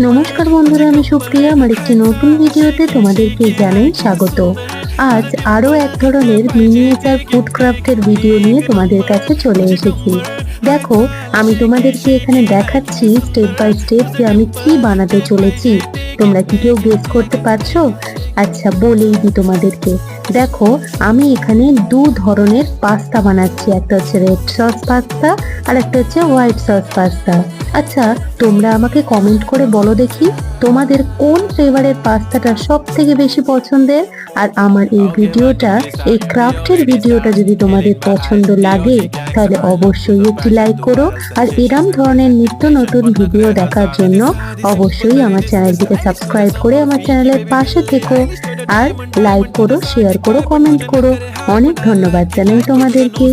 নমস্কার বন্ধুরা, আমি সুপ্রিয়া। আমার একটি নতুন ভিডিওতে তোমাদেরকে জানাই স্বাগত। আজ আরো এক ধরনের মিনিয়েচার ফুড ক্রাফটের ভিডিও নিয়ে তোমাদের কাছে চলে এসেছি। দেখো, আমি তোমাদেরকে এখানে দেখাচ্ছি স্টেপ বাই স্টেপ যে আমি কি বানাতে চলেছি। তোমরা কি কেউ গেস করতে পারছো? আচ্ছা, বলেই দিই তোমাদেরকে। দেখো, আমি এখানে দু ধরনের পাস্তা বানাচ্ছি। একটা হচ্ছে রেড সস পাস্তা আর একটা হচ্ছে হোয়াইট সস পাস্তা। আচ্ছা, তোমরা আমাকে কমেন্ট করে বলো দেখি তোমাদের কোন ফ্লেভারের পাস্তাটা সব থেকে বেশি পছন্দের। আর আমার এই ভিডিওটা, এই ক্রাফটের ভিডিওটা যদি তোমাদের পছন্দ লাগে তাহলে অবশ্যই একটি লাইক করো। আর এরম ধরনের নিত্য নতুন ভিডিও দেখার জন্য অবশ্যই আমার চ্যানেলটিকে সাবস্ক্রাইব করে আমার চ্যানেলের পাশে থেকো। আর লাইক করো, শেয়ার করো, কমেন্ট করো। অনেক ধন্যবাদ জানাই তোমাদেরকে।